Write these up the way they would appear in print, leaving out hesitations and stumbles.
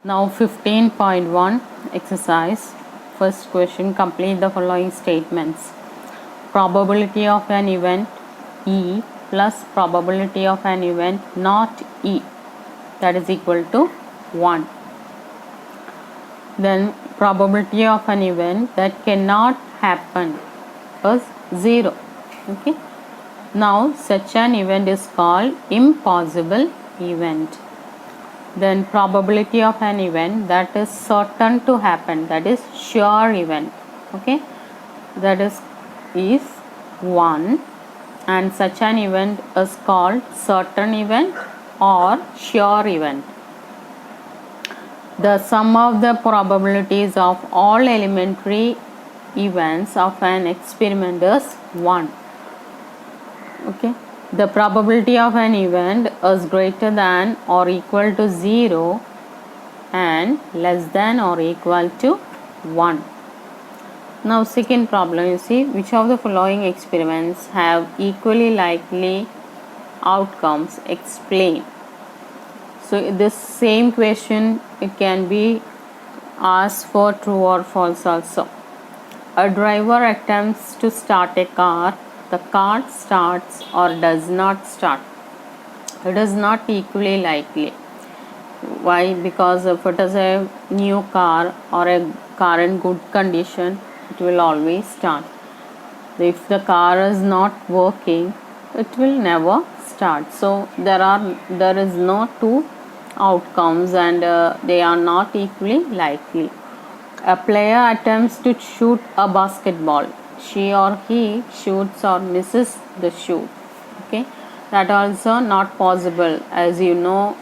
Now 15.1 exercise. First question, complete the following statements. Probability of an event E plus probability of an event not E, that is equal to 1. Then probability of an event that cannot happen is 0. Okay. Now such an event is called impossible event. Then probability of an event that is certain to happen, that is sure event. Okay, that is 1, and such an event is called certain event or sure event. The sum of the probabilities of all elementary events of an experiment is 1. Okay, the probability of an event is greater than or equal to 0 and less than or equal to 1. Now second problem, you see, which of the following experiments have equally likely outcomes? Explain. So this same question, it can be asked for true or false also. A driver attempts to start a car. The car starts or does not start. It is not equally likely. Why? Because if it is a new car or a car in good condition, it will always start. If the car is not working, it will never start. So there is no two outcomes, and they are not equally likely. A player attempts to shoot a basketball. She or he shoots or misses the shoot. Okay, that also not possible, as you know.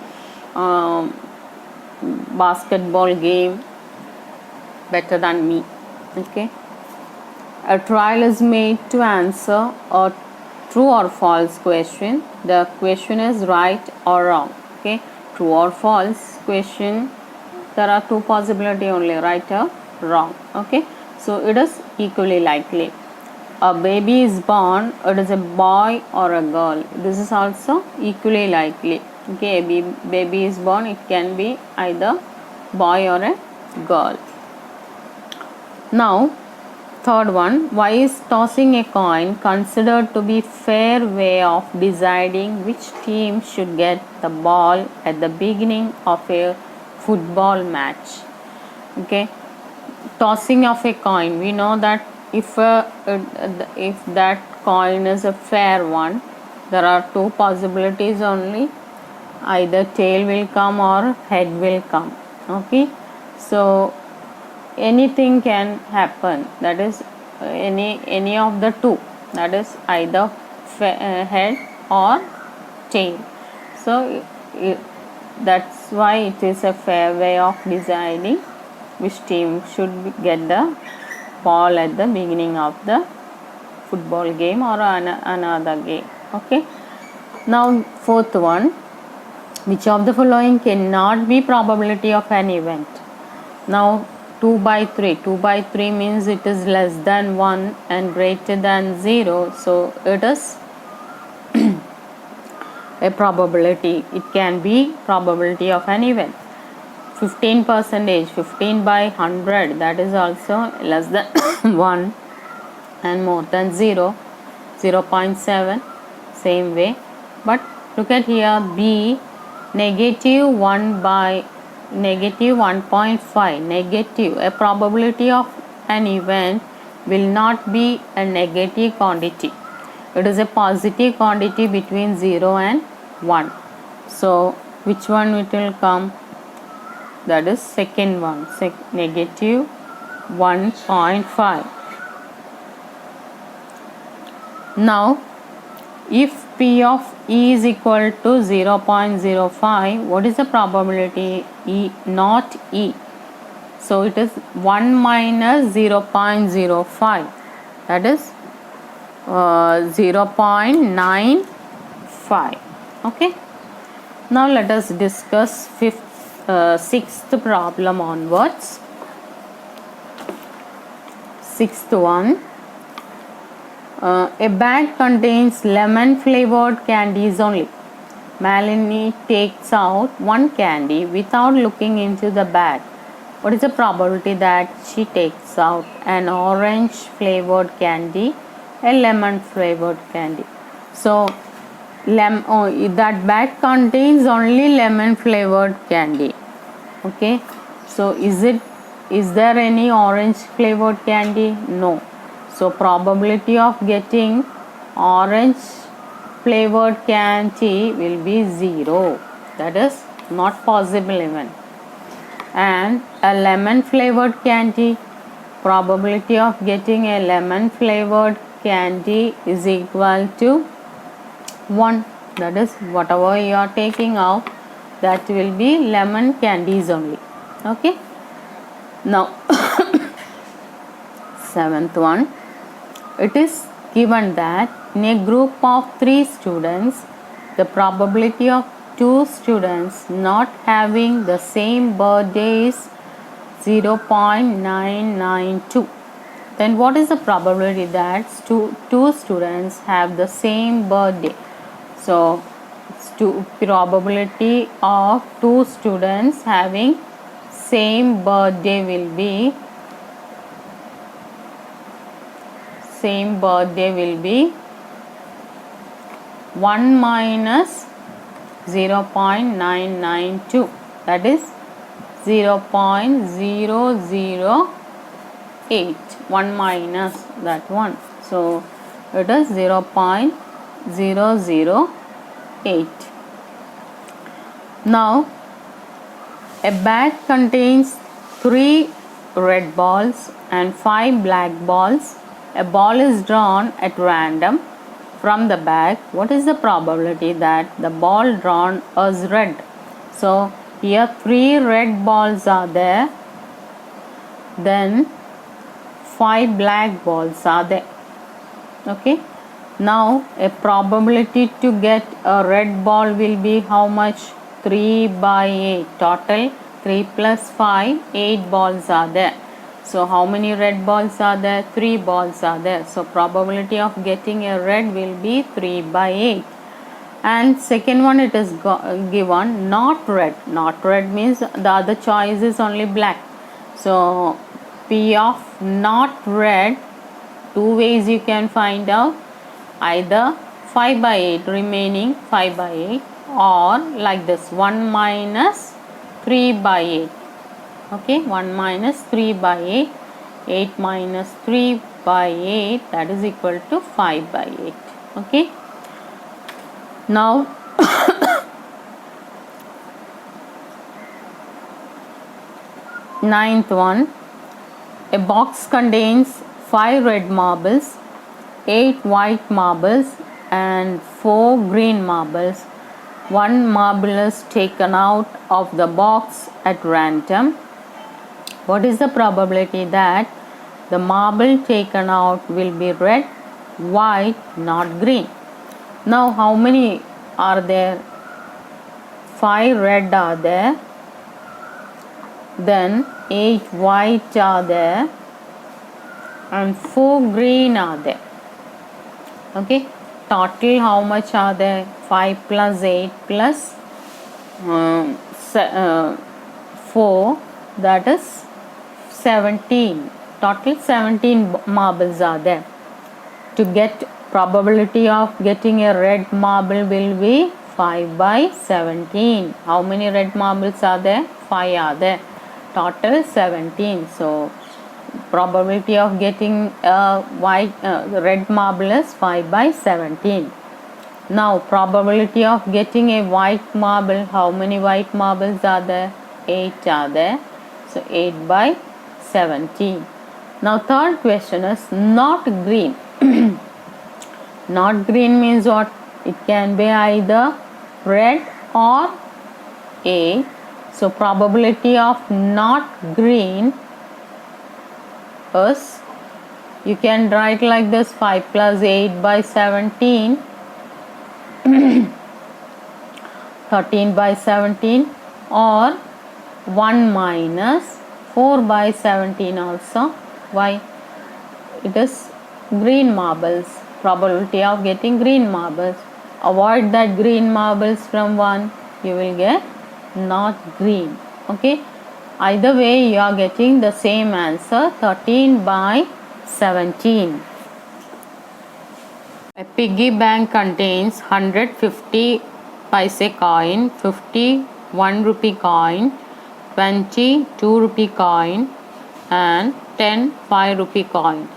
Basketball game better than me. Okay, a trial is made to answer a true or false question. The question is right or wrong. Okay, true or false question, there are two possibility only, right or wrong. Okay, so it is equally likely. A baby is born, it is a boy or a girl. This is also equally likely. Okay, a baby is born, it can be either boy or a girl. Now third one, why is tossing a coin considered to be fair way of deciding which team should get the ball at the beginning of a football match? Okay, tossing of a coin, we know that if that coin is a fair one, there are two possibilities only, either tail will come or head will come. Okay, so anything can happen, that is any of the two, that is either head or tail. So that's why it is a fair way of deciding which team should get the ball at the beginning of the football game or another game. Okay, now fourth one, which of the following cannot be probability of an event? Now 2 by 3 means it is less than 1 and greater than 0, so it is a probability. It can be probability of an event. 15%, 15 by 100, that is also less than 1 and more than 0, 0.7, same way. But look at here, B, negative 1 by negative 1.5, negative, a probability of an event will not be a negative quantity. It is a positive quantity between 0 and 1. So which one it will come? That is second one, negative 1.5. Now if P of E is equal to 0.05, what is the probability E not E? So it is 1 minus 0.05, that is 0.95. Okay, now let us discuss sixth problem onwards. Sixth one, a bag contains lemon flavored candies only. Malini takes out one candy without looking into the bag. What is the probability that she takes out an orange flavored candy, a lemon flavored candy? So, that bag contains only lemon flavored candy. Okay, so is there any orange flavored candy? No. So probability of getting orange flavored candy will be 0. That is not possible even. And a lemon flavored candy, probability of getting a lemon flavored candy is equal to 1. That is whatever you are taking out, that will be lemon candies only. Okay, now seventh one, it is given that in a group of 3 students, the probability of 2 students not having the same birthday is 0.992. Then what is the probability that two students have the same birthday? So probability of 2 students having same birthday will be 1 minus 0.992, that is 0.008. 1 minus that one, so it is 0.008. Now a bag contains 3 red balls and 5 black balls. A ball is drawn at random from the bag. What is the probability that the ball drawn is red? So here 3 red balls are there, then 5 black balls are there. Okay, now a probability to get a red ball will be how much? 3 by 8. Total 3 plus 5, 8 balls are there. So how many red balls are there? 3 balls are there. So probability of getting a red will be 3 by 8. And second one, it is given not red. Not red means the other choice is only black. So P of not red, 2 ways you can find out. Either 5 by 8, remaining 5 by 8, or like this, 1 minus 3 by 8. Okay, 1 minus 3 by 8, 8 minus 3 by 8, that is equal to 5 by 8. Okay, now ninth one, a box contains 5 red marbles, 8 white marbles and 4 green marbles. One marble is taken out of the box at random. What is the probability that the marble taken out will be red, white, not green? Now how many are there? 5 red are there, then 8 white are there and 4 green are there. Okay, total how much are there? 5 plus 8 plus 4, that is 17. Total 17 marbles are there. To get probability of getting a red marble will be 5 by 17. How many red marbles are there? 5 are there. Total 17. So probability of getting a red marble is 5 by 17. Now probability of getting a white marble, how many white marbles are there? 8 are there. So 8 by 17. Now third question is not green. Not green means what? It can be either red or A. So probability of not green is, you can write like this, 5 plus 8 by 17, 13 by 17, or 1 minus 4 by 17 also. Why? It is green marbles, probability of getting green marbles. avoid that green marbles from 1, you will get not green. Okay, either way you are getting the same answer, 13 by 17. A piggy bank contains 150 paise coin, 50 1 rupee coin, 20 2 rupee coin and 10 5 rupee coin.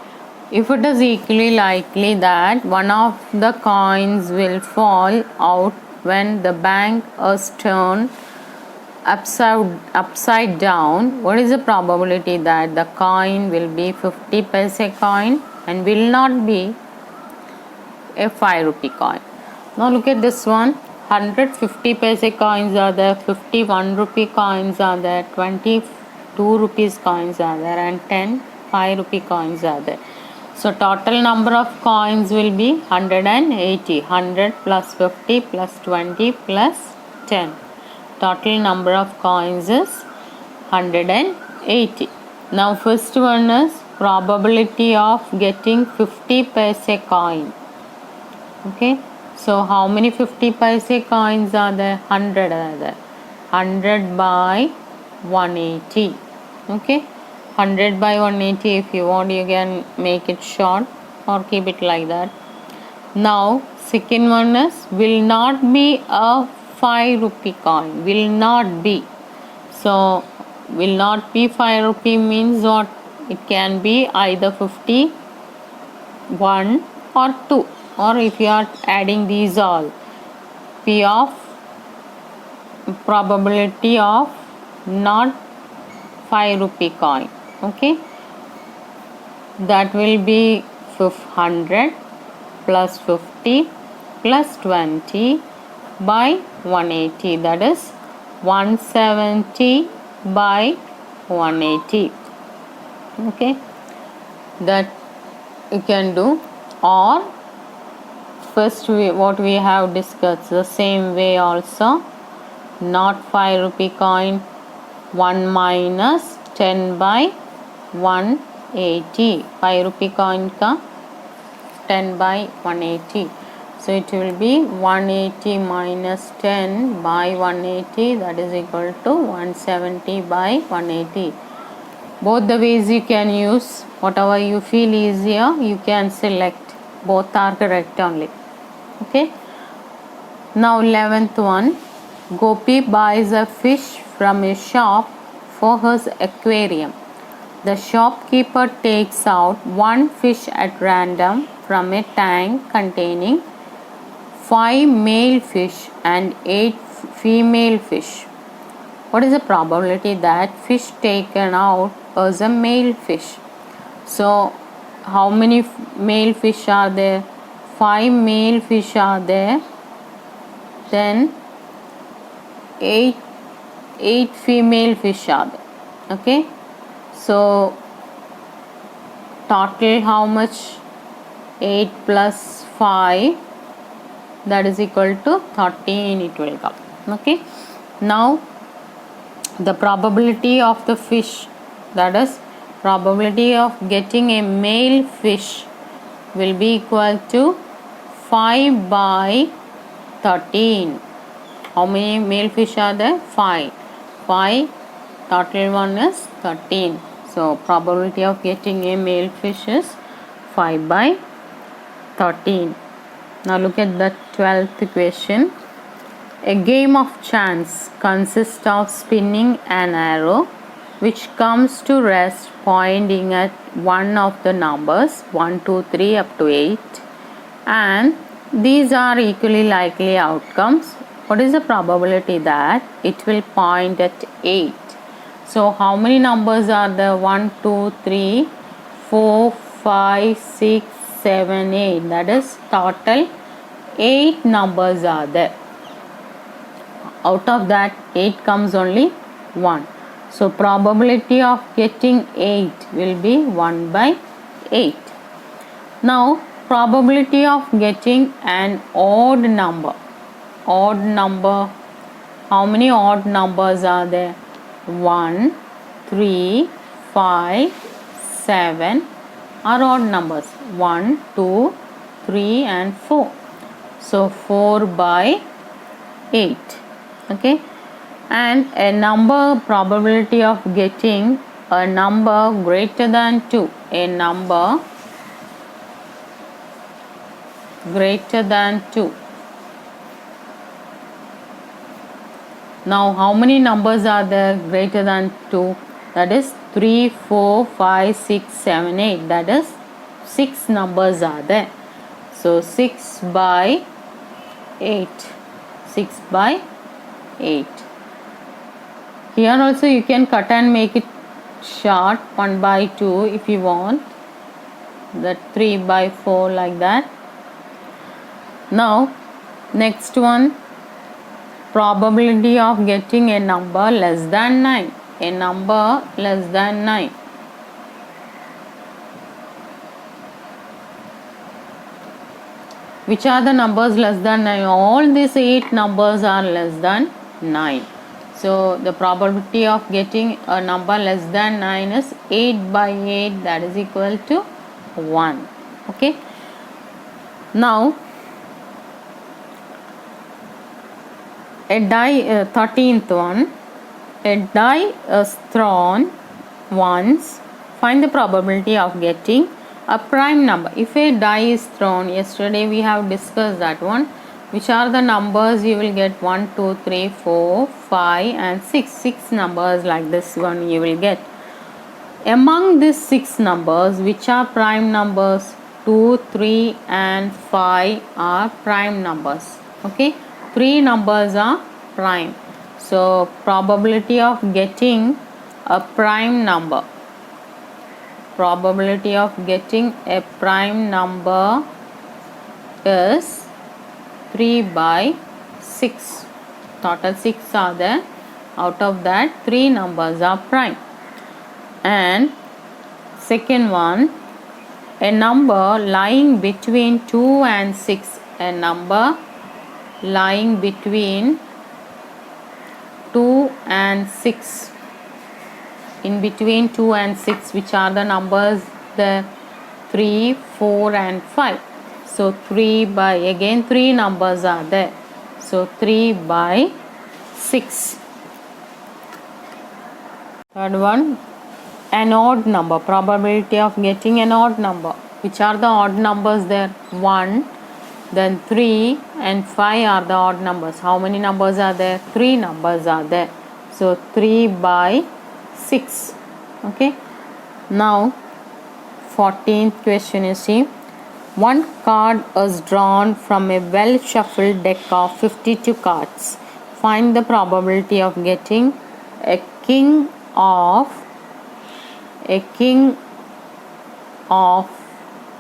If it is equally likely that one of the coins will fall out when the bank is turned upside down, what is the probability that the coin will be 50 paise coin and will not be a 5 rupee coin? Now look at this one. 150 paise coins are there, 51 rupee coins are there, 22 rupees coins are there and 10 5 rupee coins are there. So total number of coins will be 180. 100 plus 50 plus 20 plus 10. Total number of coins is 180. Now first one is probability of getting 50 paise coin. Okay, so how many 50 paise coins are there? 100 are there. 100 by 180. Okay, 100 by 180. If you want, you can make it short or keep it like that. Now second one is will not be a 5 rupee coin. Will not be. So will not be 5 rupee means what? It can be either 50, 1 or 2, or if you are adding these all, P of probability of not 5 rupee coin. Okay, that will be 100 plus 50 plus 20 by 180, that is 170 by 180. Okay, that you can do. Or first what we have discussed, the same way also, not 5 rupee coin, 1 minus 10 by 180. 5 rupee coin ka 10 by 180. So it will be 180 minus 10 by 180, that is equal to 170 by 180. Both the ways you can use, whatever you feel easier you can select, both are correct only. Okay, now 11th one. Gopi buys a fish from a shop for his aquarium. The shopkeeper takes out one fish at random from a tank containing 5 male fish and 8 female fish. What is the probability that fish taken out is a male fish? So how many male fish are there? 5 male fish are there, then 8 female fish are there. Okay, so total how much? 8 plus 5, that is equal to 13 it will come. Okay, now the probability of the fish, that is probability of getting a male fish, will be equal to 5 by 13. How many male fish are there? 5. 5, total one is 13. So probability of getting a male fish is 5 by 13. Now look at the 12th question. A game of chance consists of spinning an arrow which comes to rest pointing at one of the numbers 1, 2, 3 up to 8, and these are equally likely outcomes. What is the probability that it will point at 8? So how many numbers are there? 1, 2, 3, 4, 5, 6, 7, 8. That is total 8 numbers are there. Out of that 8 comes only 1. So probability of getting 8 will be 1 by 8. Now probability of getting an odd number. Odd number. How many odd numbers are there? 1, 3, 5, 7 are odd numbers. 1, 2, 3 and 4. So 4 by 8. Okay, and a number probability of getting a number greater than 2, a number greater than 2. Now how many numbers are there greater than 2? That is 3, 4, 5, 6, 7, 8. That is 6 numbers are there. So 6 by 8. 6 by 8. Here also you can cut and make it short, 1 by 2 if you want. That 3 by 4 like that. Now next one, probability of getting a number less than 9. A number less than 9. Which are the numbers less than 9? All these 8 numbers are less than 9. So the probability of getting a number less than 9 is 8 by 8, that is equal to 1. Okay. Now a die, 13th one, a die is thrown once, find the probability of getting a prime number. If a die is thrown, yesterday we have discussed that one, which are the numbers you will get, 1, 2, 3, 4, 5 and 6. 6 numbers like this one you will get. Among these 6 numbers, which are prime numbers? 2, 3 and 5 are prime numbers. Okay, 3 numbers are prime. So probability of getting a prime number, probability of getting a prime number is 3 by 6. Total 6 are there. Out of that 3 numbers are prime. And second one, a number lying between 2 and 6. A number lying between 2 and 6. In between 2 and 6, which are the numbers? The 3, 4 and 5. So 3 by, again 3 numbers are there. So 3 by 6. Third one, an odd number, probability of getting an odd number. Which are the odd numbers there? 1, then 3 and 5 are the odd numbers. How many numbers are there? 3 numbers are there. So 3 by 6. Okay. Now 14th question is, see, one card is drawn from a well shuffled deck of 52 cards. Find the probability of getting a king of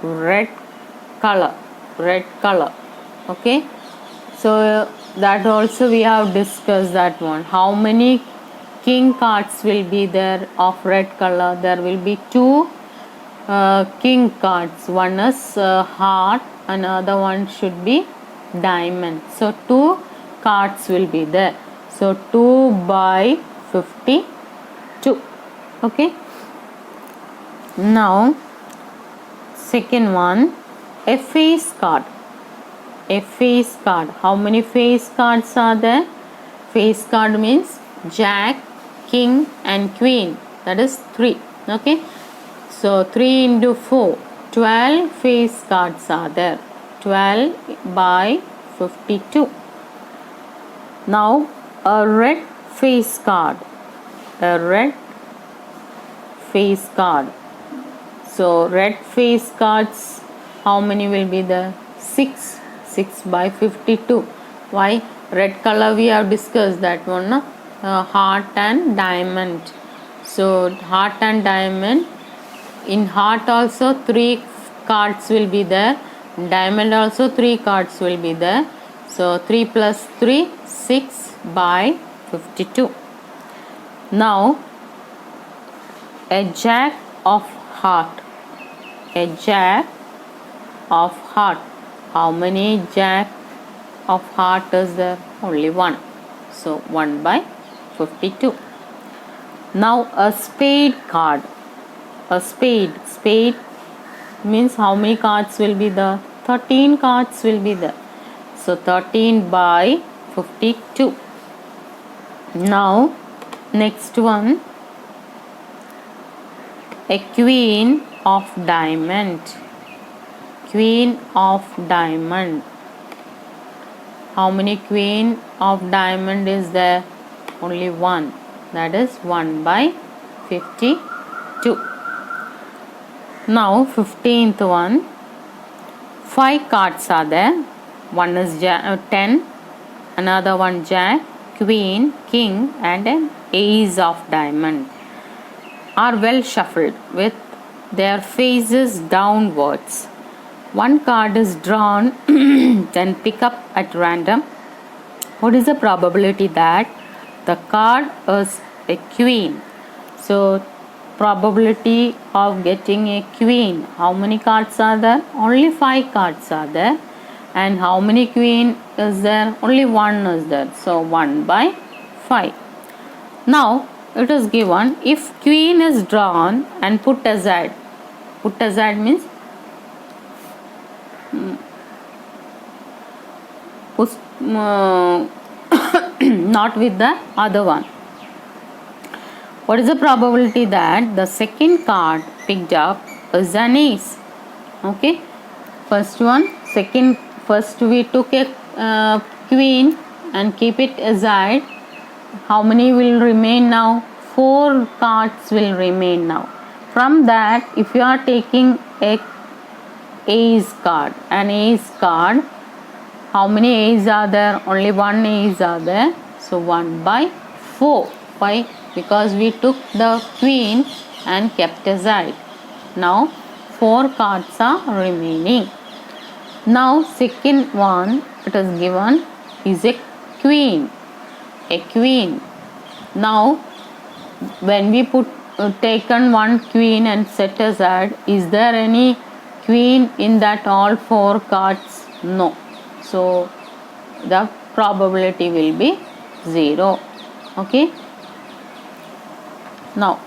red color. Okay, so that also we have discussed that one. How many king cards will be there of red color? There will be 2 king cards. One is heart, another one should be diamond. So 2 cards will be there. So 2 by 52. Okay. Now second one, a face card. A face card. How many face cards are there? Face card means jack, king and queen. That is 3. Okay. So 3 into 4. 12 face cards are there. 12 by 52. Now a red face card. A red face card. So red face cards, how many will be there? 6. 6 by 52. Why? Red color we have discussed that one, no? Heart and diamond. So heart and diamond. In heart also 3 cards will be there. Diamond also 3 cards will be there. So 3 plus 3, 6 by 52. Now a jack of heart. A jack of heart. How many jack of heart is there? Only 1. So 1 by 52. Now a spade card. A spade. Spade means how many cards will be there? 13 cards will be there. So 13 by 52. Now next one, a queen of diamond. Queen of diamond. How many queen of diamond is there? Only one. That is 1 by 52. Now 15th one. 5 cards are there. One is 10, another one jack, queen, king and an ace of diamond are well shuffled with their faces downwards. One card is drawn, then pick up at random. What is the probability that the card is a queen? So probability of getting a queen. How many cards are there? Only 5 cards are there. And how many queen is there? Only one is there. So 1 by 5. Now it is given, if queen is drawn and put aside. Put aside means not with the other one. What is the probability that the second card picked up is an ace? Okay, first one, second, first we took a queen and keep it aside. How many will remain now? 4 cards will remain now. From that, if you are taking a ace card, an ace card, how many aces are there? Only one ace are there. So 1 by 4. Why? Because we took the queen and kept aside. Now 4 cards are remaining. Now second one, it is given is a queen. A queen. Now when we put taken one queen and set aside, is there any queen in that all 4 cards? No. So the probability will be 0. Okay. Now